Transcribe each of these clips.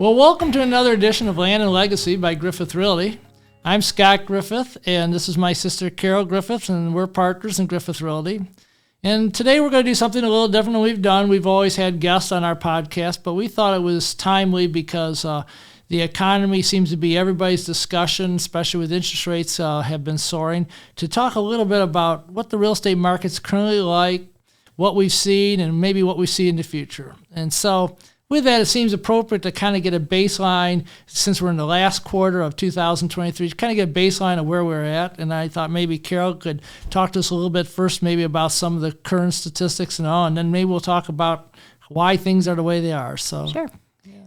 Well, welcome to another edition of Land and Legacy by Griffith Realty. I'm Scott Griffith, and this is my sister Carol Griffith, and we're partners in Griffith Realty. And today we're going to do something a little different than we've done. We've always had guests on our podcast, but we thought it was timely because the economy seems to be everybody's discussion, especially with interest rates have been soaring, to talk a little bit about what the real estate market's currently like, what we've seen, and maybe what we see in the future. And so with that, it seems appropriate to kind of get a baseline, since we're in the last quarter of 2023, to kind of get a baseline of where we're at. And I thought maybe Carol could talk to us a little bit first, maybe about some of the current statistics and all, and then maybe we'll talk about why things are the way they are. So sure.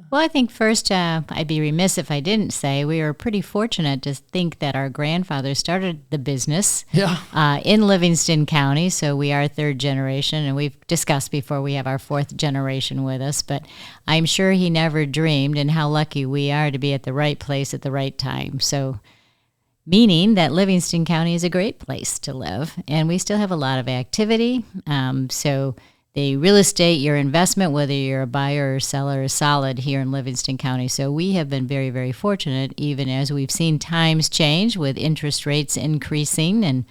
Well, I think first, I'd be remiss if I didn't say we were pretty fortunate to think that our grandfather started the business in Livingston County. So we are third generation, and we've discussed before we have our fourth generation with us. But I'm sure he never dreamed, and how lucky we are to be at the right place at the right time. So meaning that Livingston County is a great place to live, and we still have a lot of activity. So the real estate, your investment, whether you're a buyer or seller, is solid here in Livingston County. So we have been very, very fortunate, even as we've seen times change with interest rates increasing and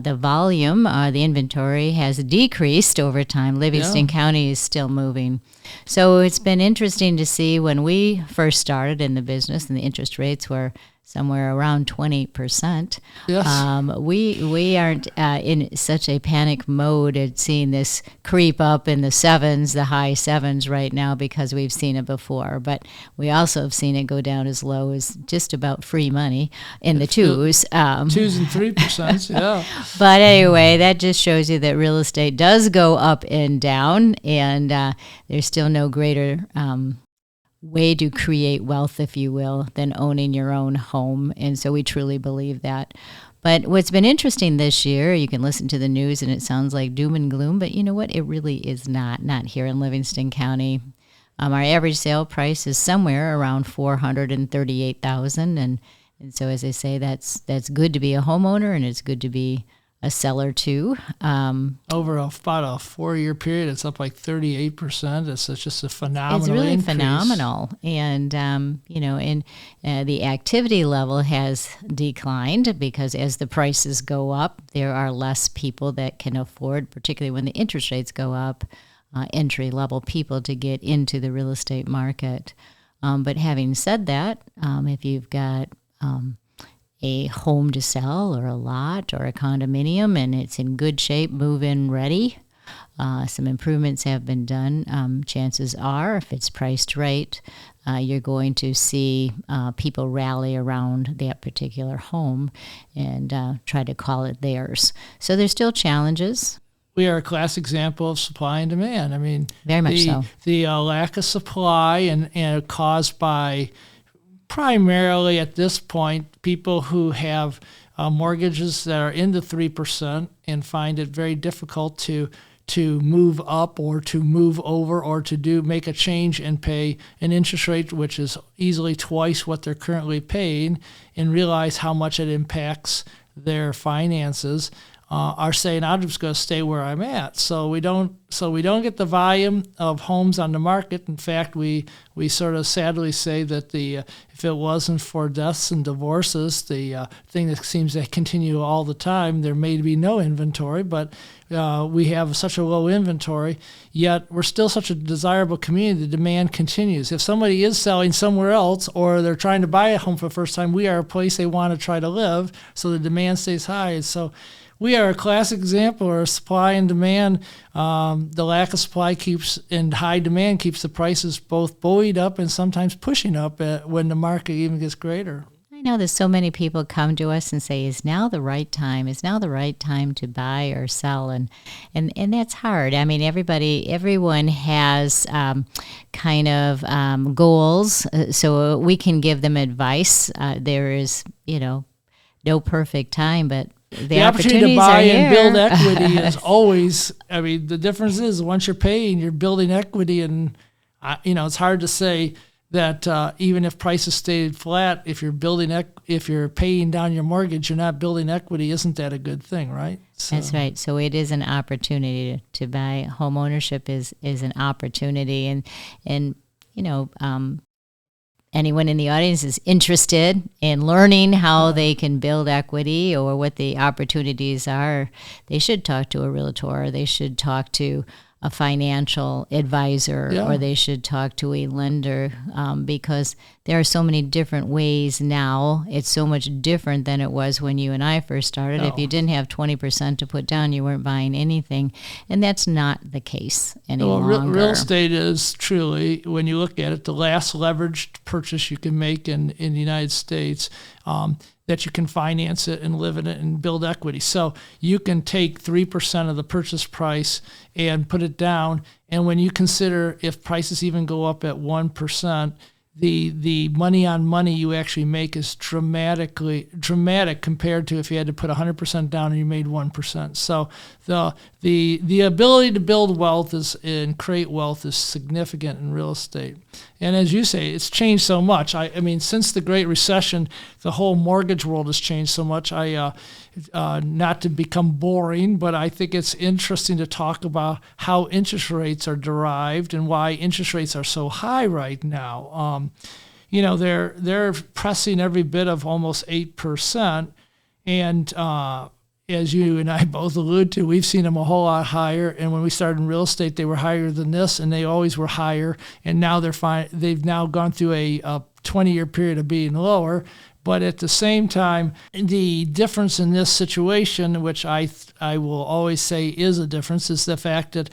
the volume, the inventory has decreased over time. Livingston County is still moving. So it's been interesting to see when we first started in the business and the interest rates were somewhere around 20%. Yes. We aren't in such a panic mode at seeing this creep up in the sevens, the high sevens right now, because we've seen it before. But we also have seen it go down as low as just about free money in the twos. 2s and 3%, yeah. But anyway, that just shows you that real estate does go up and down, and there's still no greater way to create wealth, if you will, than owning your own home. And so we truly believe that. But what's been interesting this year, you can listen to the news and it sounds like doom and gloom, but you know what? It really is not here in Livingston County. Our average sale price is somewhere around $438,000. And so, as I say, that's good to be a homeowner, and it's good to be a seller too. Over about a 4-year period, it's up like 38%. It's just a phenomenal It's really increase. phenomenal. And, the activity level has declined because as the prices go up, there are less people that can afford, particularly when the interest rates go up, entry-level people to get into the real estate market. But having said that, if you've got a home to sell or a lot or a condominium and it's in good shape, move-in ready, some improvements have been done. Chances are, if it's priced right, you're going to see people rally around that particular home and try to call it theirs. So there's still challenges. We are a classic example of supply and demand. I mean, very much so. The lack of supply and caused by primarily at this point people who have mortgages that are into 3% and find it very difficult to move up or to move over or to make a change and pay an interest rate which is easily twice what they're currently paying, and realize how much it impacts their finances. Are saying, I'm just going to stay where I'm at. So we don't get the volume of homes on the market. In fact, we sort of sadly say that if it wasn't for deaths and divorces, the thing that seems to continue all the time, there may be no inventory, but we have such a low inventory, yet we're still such a desirable community, the demand continues. If somebody is selling somewhere else or they're trying to buy a home for the first time, we are a place they want to try to live, so the demand stays high. So we are a classic example of supply and demand. The lack of supply and high demand keeps the prices both buoyed up and sometimes pushing up when the market even gets greater. I know there's so many people come to us and say, is now the right time? Is now the right time to buy or sell? And that's hard. I mean, everyone has kind of goals, so we can give them advice. There is, no perfect time, but the opportunity to buy and here. build equity is always, I mean, the difference is once you're paying, you're building equity. And, it's hard to say that even if prices stayed flat, if you're paying down your mortgage, you're not building equity. Isn't that a good thing, right? So. That's right. So it is an opportunity to buy. Home ownership is an opportunity. And anyone in the audience is interested in learning how they can build equity or what the opportunities are, they should talk to a realtor. They should talk to a financial advisor, or they should talk to a lender, because there are so many different ways now. It's so much different than it was when you and I first started. If you didn't have 20% to put down, you weren't buying anything, and that's not the case any longer. Real estate is truly, when you look at it, the last leveraged purchase you can make in the United States, that you can finance it and live in it and build equity. So you can take 3% of the purchase price and put it down. And when you consider if prices even go up at 1%, the money on money you actually make is dramatic compared to if you had to put 100% down and you made 1%. So the ability to build wealth and create wealth is significant in real estate. And as you say, it's changed so much. I mean, since the Great Recession, the whole mortgage world has changed so much. Not to become boring, but I think it's interesting to talk about how interest rates are derived and why interest rates are so high right now. They're pressing every bit of almost 8%, and as you and I both allude to, we've seen them a whole lot higher. And when we started in real estate, they were higher than this, and they always were higher. And now they've now gone through a 20-year period of being lower. But at the same time, the difference in this situation, which I will always say is a difference, is the fact that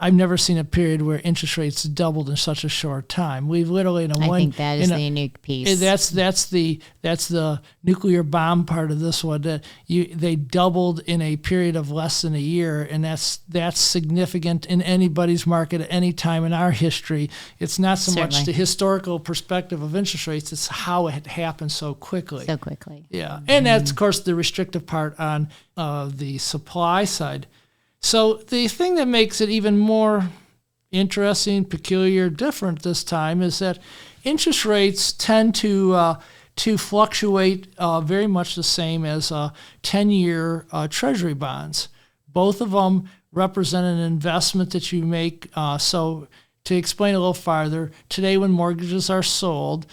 I've never seen a period where interest rates doubled in such a short time. We've literally I think that is the unique piece. That's the nuclear bomb part of this one. That they doubled in a period of less than a year, and that's significant in anybody's market at any time in our history. It's not so much the historical perspective of interest rates; it's how it happened so quickly. So quickly. Yeah, and that's of course the restrictive part on the supply side. So the thing that makes it even more interesting, peculiar, different this time is that interest rates tend to fluctuate very much the same as 10-year Treasury bonds. Both of them represent an investment that you make. So to explain a little farther, today when mortgages are sold,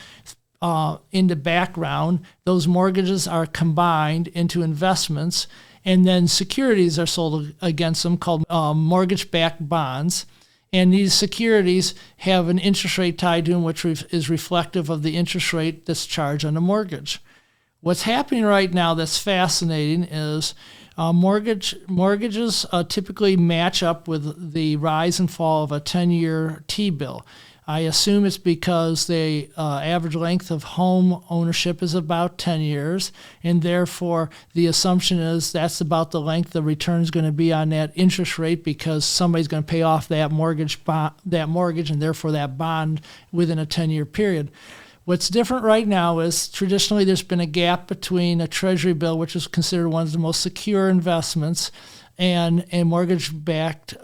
in the background, those mortgages are combined into investments, and then securities are sold against them called mortgage-backed bonds. And these securities have an interest rate tied to them, which is reflective of the interest rate that's charged on the mortgage. What's happening right now that's fascinating is mortgages typically match up with the rise and fall of a 10-year T-bill. I assume it's because the average length of home ownership is about 10 years, and therefore the assumption is that's about the length the return is going to be on that interest rate, because somebody's going to pay off that mortgage, and therefore that bond within a 10-year period. What's different right now is traditionally there's been a gap between a Treasury bill, which is considered one of the most secure investments, and a mortgage-backed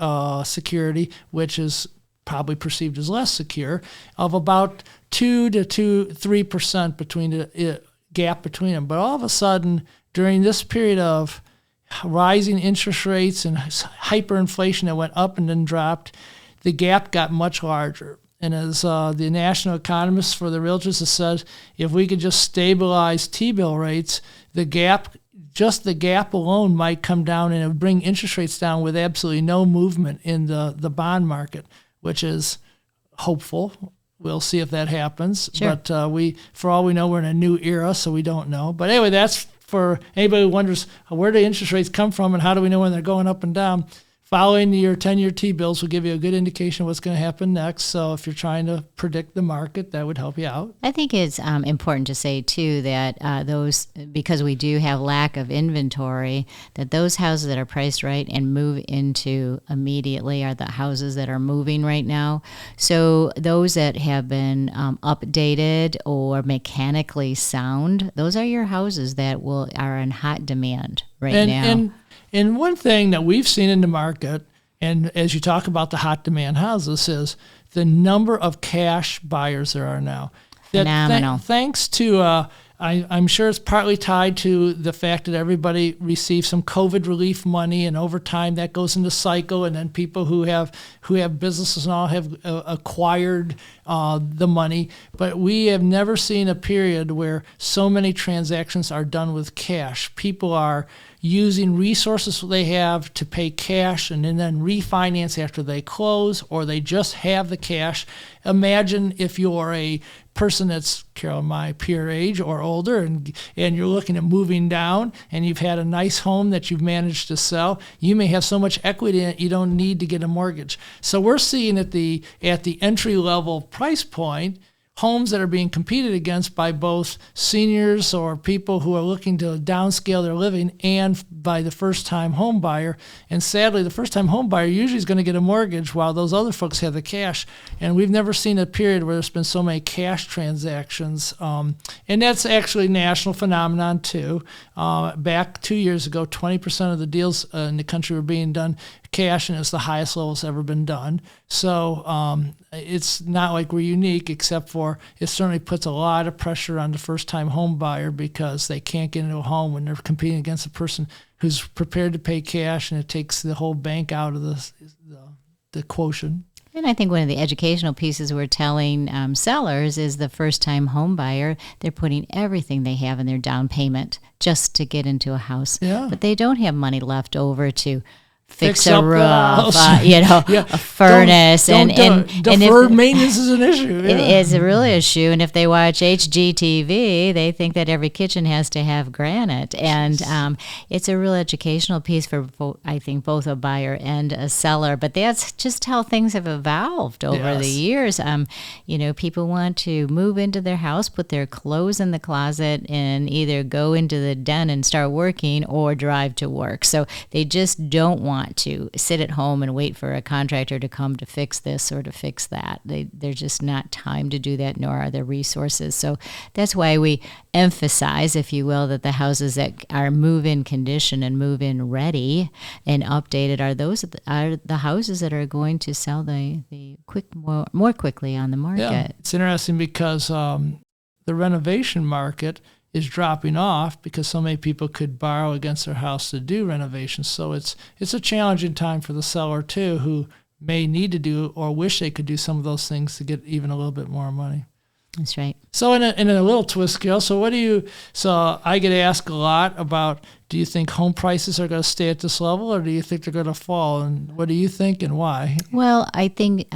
security, which is probably perceived as less secure, of about 2 to 3% between the gap between them. But all of a sudden, during this period of rising interest rates and hyperinflation that went up and then dropped, the gap got much larger. And as the national economists for the realtors have said, if we could just stabilize T-bill rates, the gap alone might come down, and it would bring interest rates down with absolutely no movement in the bond market, which is hopeful. We'll see if that happens. Sure. But for all we know, we're in a new era, so we don't know. But anyway, that's for anybody who wonders where do interest rates come from and how do we know when they're going up and down. Following your 10-year T-bills will give you a good indication of what's going to happen next. So if you're trying to predict the market, that would help you out. I think it's important to say, too, that because we do have lack of inventory, that those houses that are priced right and move into immediately are the houses that are moving right now. So those that have been updated or mechanically sound, those are your houses that are in hot demand now. And one thing that we've seen in the market, and as you talk about the hot demand houses, is the number of cash buyers there are now. Phenomenal. Thanks to I'm sure it's partly tied to the fact that everybody received some COVID relief money, and over time that goes into cycle, and then people who have businesses and all have acquired the money. But we have never seen a period where so many transactions are done with cash. People are using resources they have to pay cash and then refinance after they close, or they just have the cash. Imagine if you're a person that's, Carol, my peer age or older, and you're looking at moving down, and you've had a nice home that you've managed to sell. You may have so much equity in it you don't need to get a mortgage. So we're seeing at the entry level price point, homes that are being competed against by both seniors or people who are looking to downscale their living, and by the first-time home buyer. And sadly, the first-time home buyer usually is going to get a mortgage while those other folks have the cash. And we've never seen a period where there's been so many cash transactions. And that's actually a national phenomenon, too. Back 2 years ago, 20% of the deals in the country were being done cash, and it's the highest level it's ever been done. So it's not like we're unique, except for it certainly puts a lot of pressure on the first-time home buyer, because they can't get into a home when they're competing against a person who's prepared to pay cash, and it takes the whole bank out of the quotient. And I think one of the educational pieces we're telling sellers is the first-time home buyer, they're putting everything they have in their down payment just to get into a house. Yeah. But they don't have money left over to fix up a roof, yeah. a furnace, and deferred maintenance is an issue. Yeah. It is a real issue. And if they watch HGTV, they think that every kitchen has to have granite, and it's a real educational piece for I think both a buyer and a seller. But that's just how things have evolved over the years. People want to move into their house, put their clothes in the closet, and either go into the den and start working or drive to work. So they just don't want to sit at home and wait for a contractor to come to fix this or to fix that. There's just not time to do that, nor are there resources. So that's why we emphasize, if you will, that the houses that are move-in condition and move-in ready and updated are the houses that are going to sell more quickly on the market. Yeah. It's interesting because the renovation market is dropping off because so many people could borrow against their house to do renovations. So it's a challenging time for the seller too, who may need to do or wish they could do some of those things to get even a little bit more money. That's right. So in a little twist, Gail, so I get asked a lot about, do you think home prices are going to stay at this level, or do you think they're going to fall? And what do you think and why? Well, I think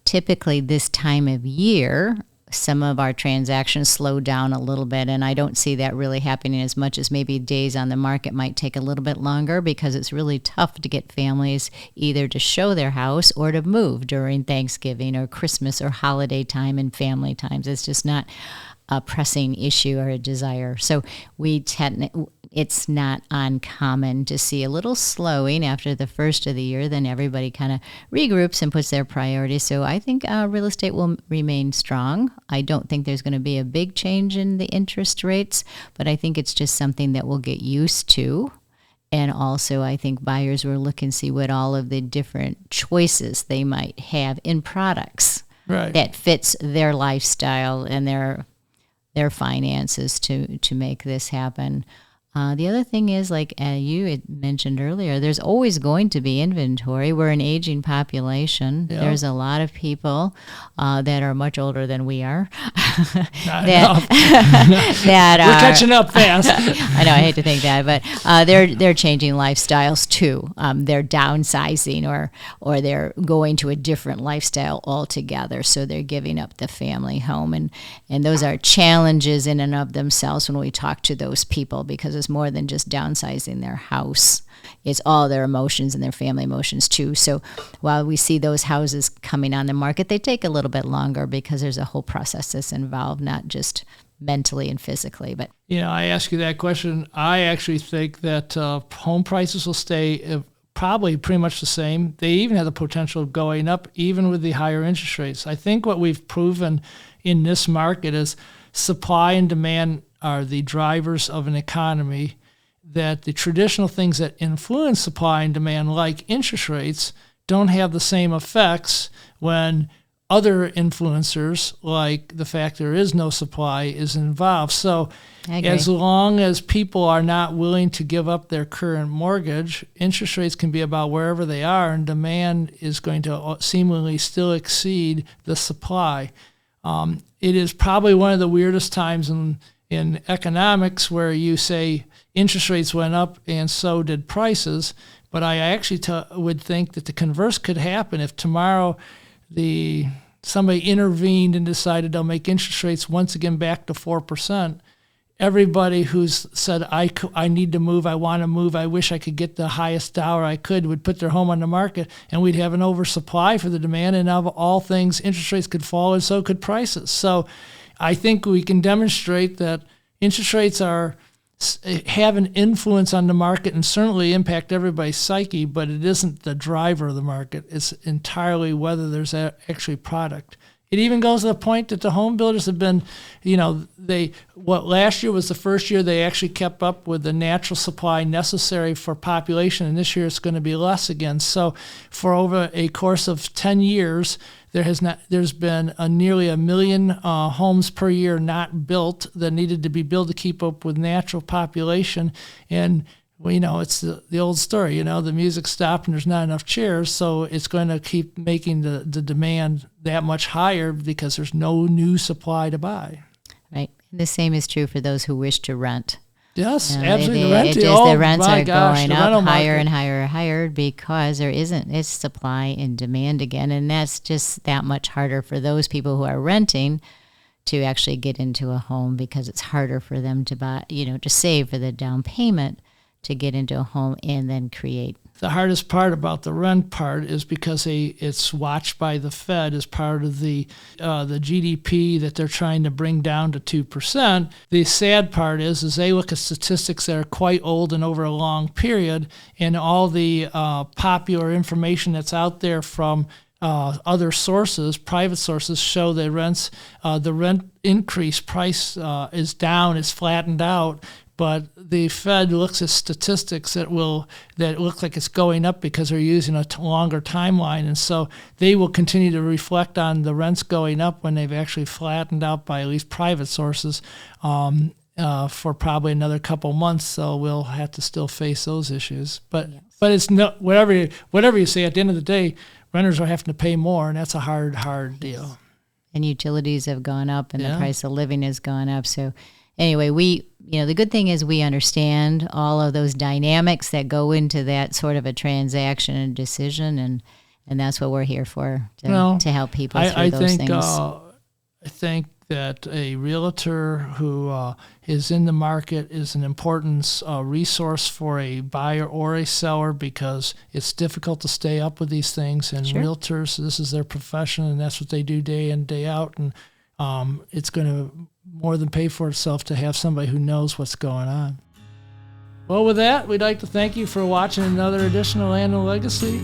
typically this time of year, some of our transactions slow down a little bit, and I don't see that really happening as much as maybe days on the market might take a little bit longer, because it's really tough to get families either to show their house or to move during Thanksgiving or Christmas or holiday time and family times. It's just not a pressing issue or a desire. So it's not uncommon to see a little slowing after the first of the year. Then everybody kind of regroups and puts their priorities. So I think real estate will remain strong. I don't think there's going to be a big change in the interest rates, but I think it's just something that we'll get used to. And also, I think buyers will look and see what all of the different choices they might have in products that fits their lifestyle and their finances to make this happen. The other thing is, like you had mentioned earlier, there's always going to be inventory. We're an aging population. Yeah. There's a lot of people that are much older than we are. that We're catching up fast. I know, I hate to think that, but they're changing lifestyles too. They're downsizing or they're going to a different lifestyle altogether. So they're giving up the family home, and those are challenges in and of themselves when we talk to those people, because it's more than just downsizing their house. It's all their emotions and their family emotions too. So while we see those houses coming on the market, they take a little bit longer because there's a whole process that's involved, not just mentally and physically. But I ask you that question. I actually think that home prices will stay probably pretty much the same. They even have the potential of going up, even with the higher interest rates. I think what we've proven in this market is supply and demand are the drivers of an economy, that the traditional things that influence supply and demand, like interest rates, don't have the same effects when other influencers, like the fact there is no supply, is involved. So as long as people are not willing to give up their current mortgage, interest rates can be about wherever they are, and demand is going to seemingly still exceed the supply. It is probably one of the weirdest times in economics where you say interest rates went up and so did prices, but I actually would think that the converse could happen if tomorrow somebody intervened and decided they'll make interest rates once again back to 4%. Everybody who's said, I need to move, I want to move, I wish I could get the highest dollar I could, would put their home on the market, and we'd have an oversupply for the demand, and of all things, interest rates could fall, and so could prices. So I think we can demonstrate that interest rates have an influence on the market and certainly impact everybody's psyche, but it isn't the driver of the market. It's entirely whether there's actually product. It even goes to the point that the home builders have been, last year was the first year they actually kept up with the natural supply necessary for population, and this year it's going to be less again. So for over a course of 10 years, there's been nearly 1 million homes per year not built that needed to be built to keep up with natural population. And it's the old story, the music stopped and there's not enough chairs, so it's going to keep making the demand that much higher because there's no new supply to buy. Right. The same is true for those who wish to rent. Yes, absolutely. The rents are going up higher and higher and higher because it's supply and demand again, and that's just that much harder for those people who are renting to actually get into a home because it's harder for them to buy, to save for the down payment to get into a home and then create. The hardest part about the rent part is because it's watched by the Fed as part of the GDP that they're trying to bring down to 2%. The sad part is they look at statistics that are quite old and over a long period, and all the popular information that's out there from other sources, private sources, show that the rent increase price is down, is flattened out. But the Fed looks at statistics that look like it's going up because they're using a longer timeline, and so they will continue to reflect on the rents going up when they've actually flattened out by at least private sources for probably another couple months. So we'll have to still face those issues. But it's whatever you say. At the end of the day, renters are having to pay more, and that's a hard deal. And utilities have gone up, and the price of living has gone up. So anyway, the good thing is we understand all of those dynamics that go into that sort of a transaction and decision, and that's what we're here for, to help people through those things. I think that a realtor who is in the market is an important resource for a buyer or a seller because it's difficult to stay up with these things, and realtors, this is their profession, and that's what they do day in, day out, and it's going to more than pay for itself to have somebody who knows what's going on. Well, with that, we'd like to thank you for watching another edition of Land and Legacy.